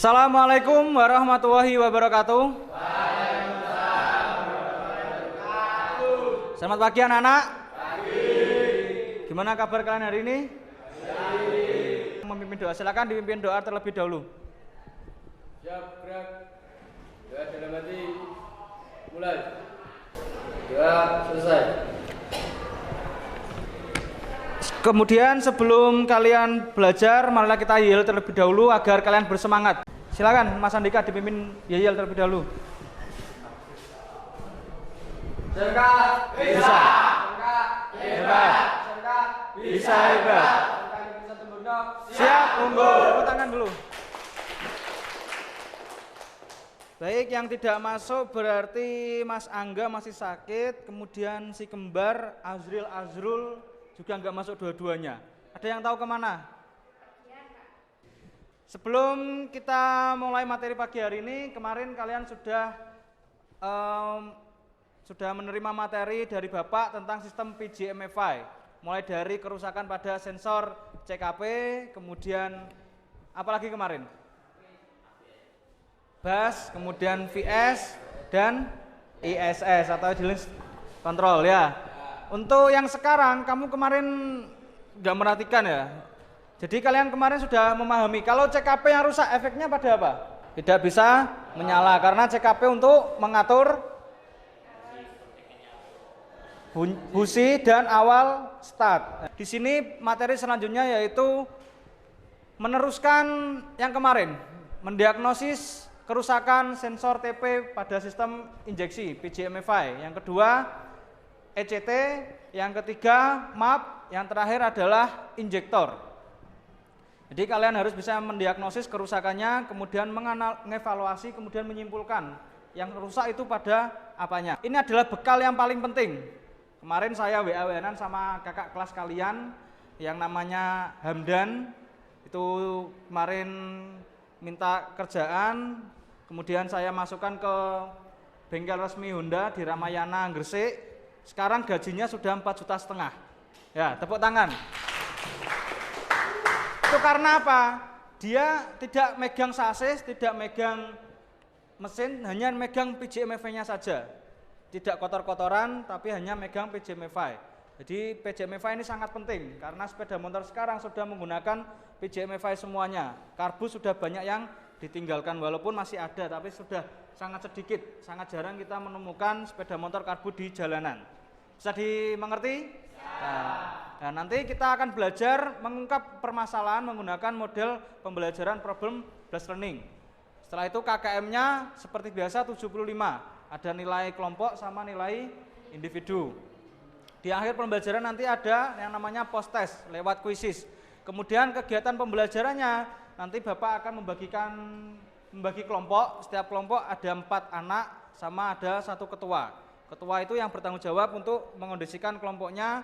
Assalamualaikum warahmatullahi wabarakatuh. Selamat pagi anak-anak. Gimana kabar kalian hari ini? Memimpin doa, silakan dipimpin doa terlebih dahulu. Siap, gerak. Doa dalam hati. Mulai. Doa selesai. Kemudian sebelum kalian belajar, marilah kita yel terlebih dahulu agar kalian bersemangat. Silakan Mas Andika dipimpin yel terlebih dahulu. Semka Bisa. Semka Hebat. Semka Bisa hebat. Bisa tembus. Siap, unggul. Tepuk tangan dulu. Baik, yang tidak masuk berarti Mas Angga masih sakit, kemudian si kembar Azrul juga nggak masuk dua-duanya. Ada yang tahu kemana? Sebelum kita mulai materi pagi hari ini, kemarin kalian sudah menerima materi dari Bapak tentang sistem PJMFI. Mulai dari kerusakan pada sensor CKP, kemudian apalagi kemarin? BAS, kemudian VS, dan ISS atau Intelligence Control ya. Untuk yang sekarang, kamu kemarin nggak merhatikan ya. Jadi kalian kemarin sudah memahami kalau CKP yang rusak efeknya pada apa? Tidak bisa menyala karena CKP untuk mengatur busi dan awal start. Di sini materi selanjutnya yaitu meneruskan yang kemarin, mendiagnosis kerusakan sensor TP pada sistem injeksi PJMFI. Yang kedua ECT, yang ketiga MAP, yang terakhir adalah injektor. Jadi kalian harus bisa mendiagnosis kerusakannya, kemudian mengevaluasi, kemudian menyimpulkan yang rusak itu pada apanya. Ini adalah bekal yang paling penting. Kemarin saya WA-WA-an sama kakak kelas kalian yang namanya Hamdan, itu kemarin minta kerjaan, kemudian saya masukkan ke bengkel resmi Honda di Ramayana, Gresik. Sekarang gajinya sudah 4,5 juta. Ya, tepuk tangan. Itu karena apa? Dia tidak megang sasis, tidak megang mesin, hanya megang PJMFI-nya saja. Tidak kotor-kotoran, tapi hanya megang PJMFI. Jadi PJMFI ini sangat penting, karena sepeda motor sekarang sudah menggunakan PJMFI semuanya. Karbu sudah banyak yang ditinggalkan, walaupun masih ada, tapi sudah sangat sedikit, sangat jarang kita menemukan sepeda motor karbu di jalanan. Bisa dimengerti? Nah, nanti kita akan belajar mengungkap permasalahan menggunakan model pembelajaran problem based learning. Setelah itu KKM-nya seperti biasa 75, ada nilai kelompok sama nilai individu. Di akhir pembelajaran nanti ada yang namanya post test lewat kuisis. Kemudian kegiatan pembelajarannya nanti Bapak akan membagi kelompok, setiap kelompok ada 4 anak sama ada 1 ketua. Ketua itu yang bertanggung jawab untuk mengondisikan kelompoknya,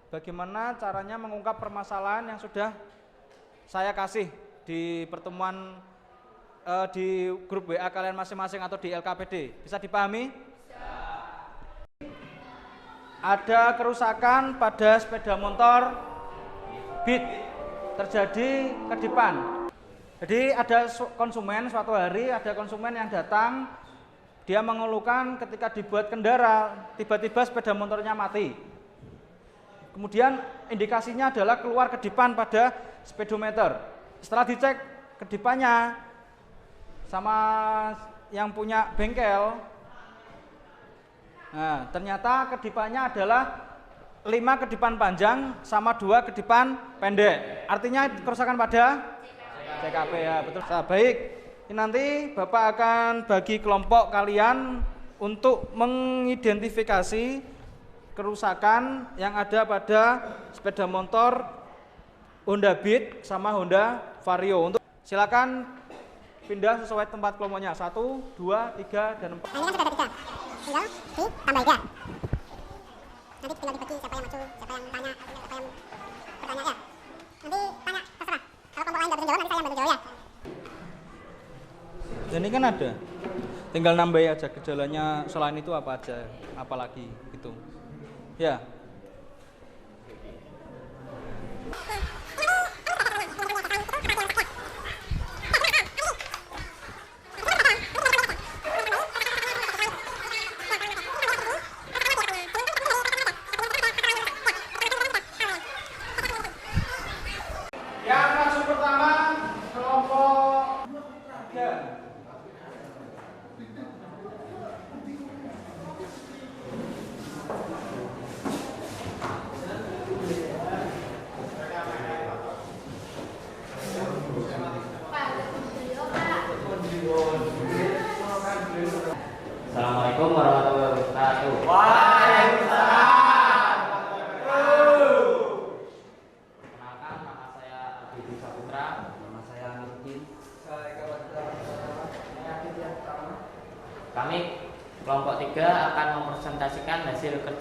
bagaimana caranya mengungkap permasalahan yang sudah saya kasih di pertemuan di grup WA kalian masing-masing atau di LKPD. Bisa dipahami? Ada kerusakan pada sepeda motor Beat, terjadi kedipan. Jadi ada konsumen, suatu hari ada konsumen yang datang, dia mengeluhkan ketika dibuat kendara, tiba-tiba sepeda motornya mati. Kemudian indikasinya adalah keluar kedipan pada speedometer. Setelah dicek kedipannya sama yang punya bengkel, nah ternyata kedipannya adalah 5 kedipan panjang sama 2 kedipan pendek. Artinya kerusakan pada CKP ya, betul. Nah, baik, ini nanti Bapak akan bagi kelompok kalian untuk mengidentifikasi kerusakan yang ada pada sepeda motor Honda Beat sama Honda Vario. Untuk silakan pindah sesuai tempat kelompoknya. 1, 2, 3, dan 4. Nah, ini kan sudah ada 3. Tinggal ditambah 3. Nanti tinggal dibagi siapa yang maju, siapa yang tanya, siapa yang bertanya ya. Nanti tanya, terserah. Kalau kelompok lain nggak bisa jawab, nanti saya yang bantu jawab ya. Dan ini kan ada, tinggal nambahin aja gejalanya selain itu apa aja, apalagi gitu. Ya.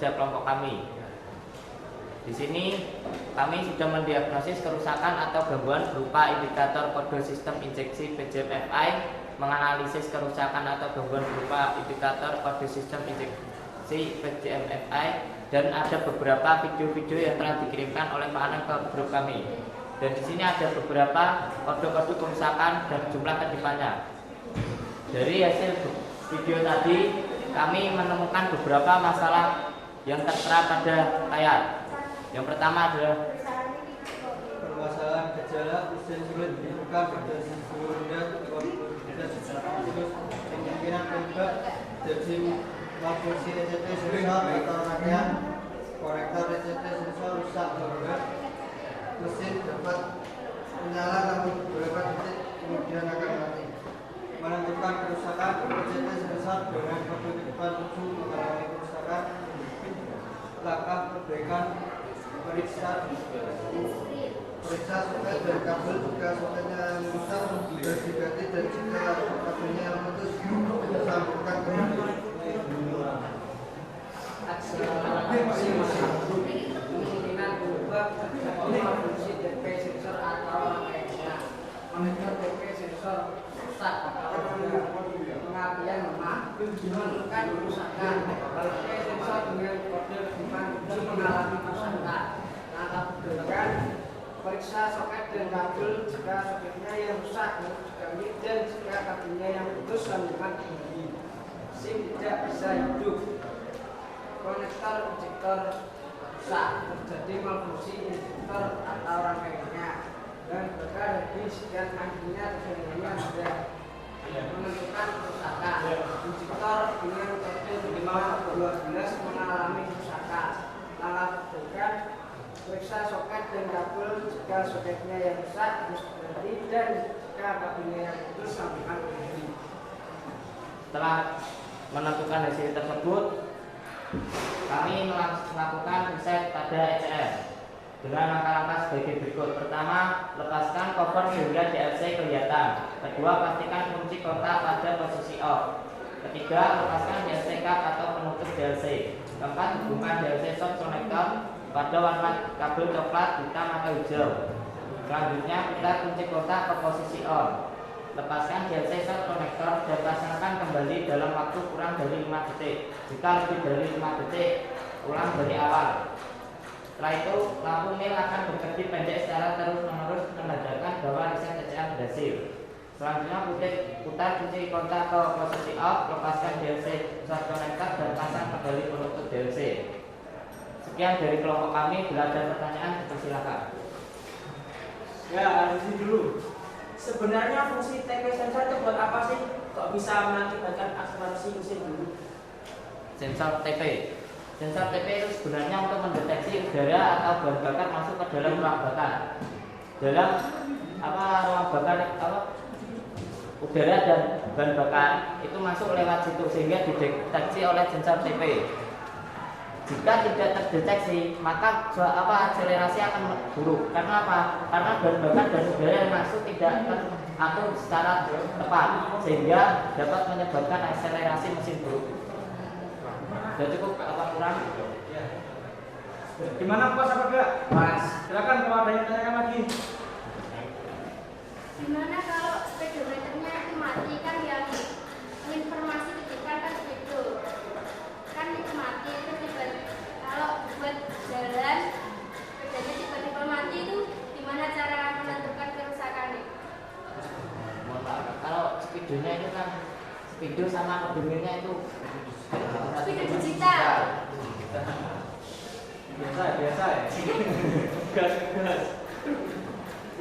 kerja kelompok kami. Di sini kami sudah mendiagnosis kerusakan atau gangguan berupa indikator kode sistem injeksi PJMFI, menganalisis kerusakan atau gangguan berupa indikator kode sistem injeksi PJMFI, dan ada beberapa video-video yang telah dikirimkan oleh Pak Anang ke grup kami. Dan di sini ada beberapa kode-kode kerusakan dan jumlah kedipannya. Dari hasil video tadi, kami menemukan beberapa masalah yang tertera pada layar. Yang pertama adalah Permasalahan gejala mesin sulit ditemukan pada seluruh rendah terus kemungkinan penyebab jadi malfungsi ECT sensor atau rangkaian konektor ECT sensor rusak berat. Mesin dapat menyala namun beberapa detik kemudian akan mati. Menentukan kerusakan ECT sensor dengan kode depan 7 mengalami kerusakan. Langkah perbaikan periksa soket dan kabel jika soketnya rusak harus diganti, dan jika kabelnya yang putus disambungkan kembali. Kemungkinan berubah terjadi fungsi DP sensor atau rangkaiannya. Monitor DP sensor rusak atau pengapian lemah, menentukan kerusakan. DP sensor dengan kode depan mengalami kerusakan. Langkah perbaikan periksa soket dan kabel jika soketnya yang rusak diganti, dan jika kabelnya yang putus sambungan kembali. SIM tidak bisa hidup. Konektor injektor rusak, terjadi malfungsi injektor atau rangkaiannya, dan jika lebih sekian anjingnya terjadinya ada. Menentukan kerusakan injektor dengan kode 512 mengalami kerusakan. Langkah perbaikan periksa soket dan kabel jika soketnya yang rusak harus diganti, dan jika kabelnya yang putus sambungan kembali. Setelah menentukan hasil tersebut, kami melakukan riset pada ECM dengan langkah-langkah sebagai berikut. Pertama, lepaskan cover sehingga DLC kelihatan. Kedua, pastikan kunci kontak pada posisi off. Ketiga, lepaskan DLC card atau penutup DLC. Keempat, hubungkan DLC soft connector pada warna kabel coklat, hitam, atau hijau. Selanjutnya, putar kunci kontak ke posisi on. Lepaskan DLC short connector dan pasangkan kembali dalam waktu kurang dari 5 detik. Jika lebih dari 5 detik, ulang dari awal. Setelah itu, lampu mil akan berkedip pendek secara terus-menerus menandakan bahwa riset ECM berhasil. Selanjutnya, putar kunci kontak ke posisi off, lepaskan DLC short connector dan pasang kembali penutup DLC. Sekian dari kelompok kami. Bila ada pertanyaan, silakan. Ya, dari sini dulu. Sebenarnya fungsi TP sensor itu buat apa sih? Kok bisa mengakibatkan akselerasi mesin dulu? Sensor TP. Sensor TP itu sebenarnya untuk mendeteksi udara atau bahan bakar masuk ke dalam ruang bakar. Dalam ruang bakar udara dan bahan bakar itu masuk lewat situ sehingga dideteksi oleh sensor TP. Jika tidak terdeteksi, maka akselerasi akan buruk. Karena apa? Karena bahan bakar dan udara yang masuk tidak teratur secara tepat, sehingga dapat menyebabkan akselerasi mesin buruk. Sudah cukup apa kurang? Gimana puas apa enggak? Mas, Silakan kalau ada yang tanyakan lagi. Gimana kalau speedometernya itu mati, kan yang informasi titipan kan begitu, kan itu mati itu kalau buat jalan sepedanya tiba-tiba mati itu gimana cara menentukan kerusakannya? kalau speedonya itu kan speedo sama odometernya itu Speedo digital. Biasa ya. Gas.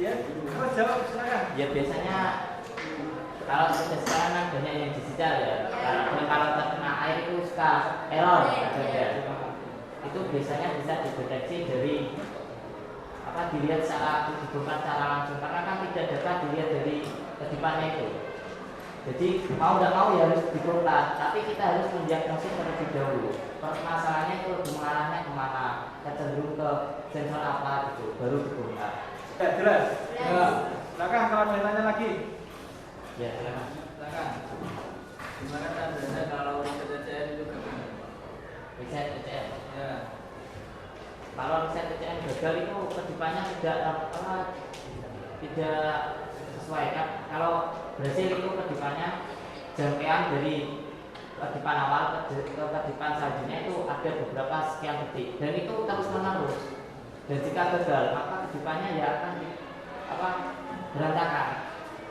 Ya, Mas jawab silakan. ya biasanya kalau sekarang kan banyak yang digital ya. Kalau terkena air itu suka error ya. Itu biasanya bisa dideteksi dari dilihat saat bukan secara langsung, karena kan tidak dapat dilihat dari kedipannya itu. Jadi mau tidak mau ya harus dibongkar, tapi kita harus mendiagnosis terlebih dahulu. Permasalahannya itu lebih mengarahnya kemana, cenderung ke sensor apa gitu, baru dibongkar. Ya, jelas. Ya. Silakan kalau ada yang tanya lagi. Ya, silakan. Gimana tandanya kalau riset ECM itu gimana? Riset ECM. Ya. Kalau riset PCM gagal itu kedipannya tidak sesuai kan. Kalau berhasil itu kedipannya jangkauan dari kedipan awal ke kedipan selanjutnya itu ada beberapa sekian detik dan itu terus menerus. Dan jika gagal maka kedipannya ya akan berantakan.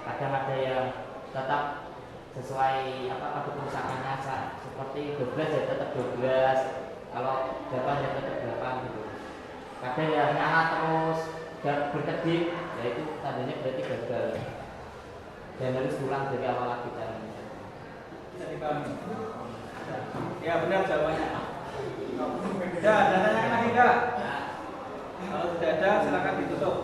Kadang ada yang tetap sesuai kode kerusakannya seperti 12 ya tetap 12, kalau 8 ya tetap 8 gitu. Kadang yang nyala terus dan berkedip, ya itu tandanya berarti gagal dan harus ulang dari awal lagi caranya. Bisa dipahami? Ya benar jawabannya. Ya, ada tanyakan lagi enggak? Kalau tidak ada silakan ditutup.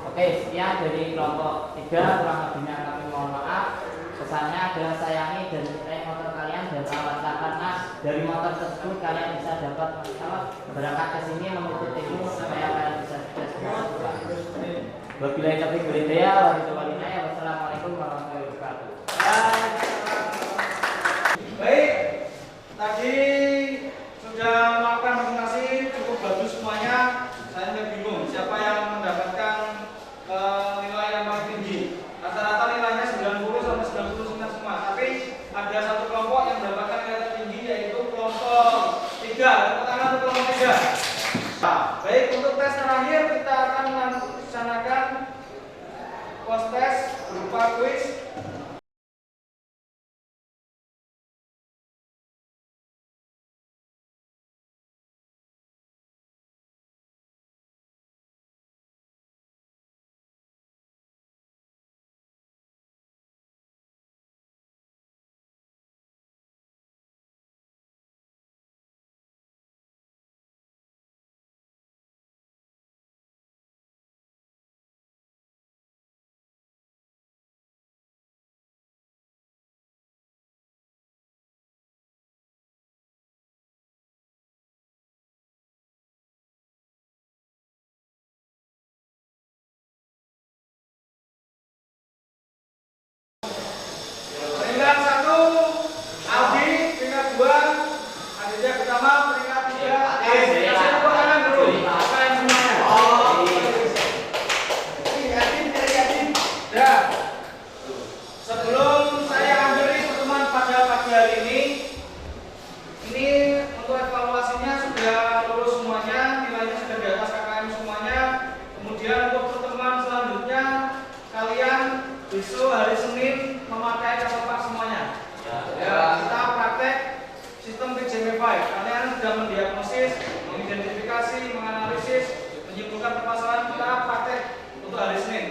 Oke, sekian dari kelompok 3, kurang lebihnya kami mohon maaf. Pesannya adalah sayangi dan cintai motor kalian dan rawatlah karena dari motor tersebut kalian bisa dapat berangkat ke sini menuntut ilmu supaya kalian bisa sukses semua. Wabillahi taufiq wal hidayah. Wassalamualaikum warahmatullahi wabarakatuh. Baik, tadi sudah melakukan presentasi cukup bagus semuanya. Saya sudah bingung siapa yang mendapatkan nilai yang paling tinggi. Rata-rata nilainya 90 sampai 99 semua. Tapi ada satu kelompok yang mendapatkan nilai tertinggi yaitu kelompok 3. Tepuk tangan untuk kelompok 3. Nah, baik, untuk tes terakhir kita akan melaksanakan post test berupa kuis. Peringkat 1 Aldi, peringkat 2 Aditya Pertama, peringkat 3 kasih tepuk tangan dulu. Kalian semuanya. Ya. Sebelum saya akhiri pertemuan pada pagi hari ini untuk evaluasinya sudah lulus semuanya, nilainya sudah di atas KKM semuanya. Kemudian untuk pertemuan selanjutnya kalian besok hari Senin memakai catatan semuanya. Ya, kita praktek sistem PJM5. Kalian sudah mendiagnosis, mengidentifikasi, menganalisis, menyimpulkan permasalahan. Kita praktek untuk hari Senin.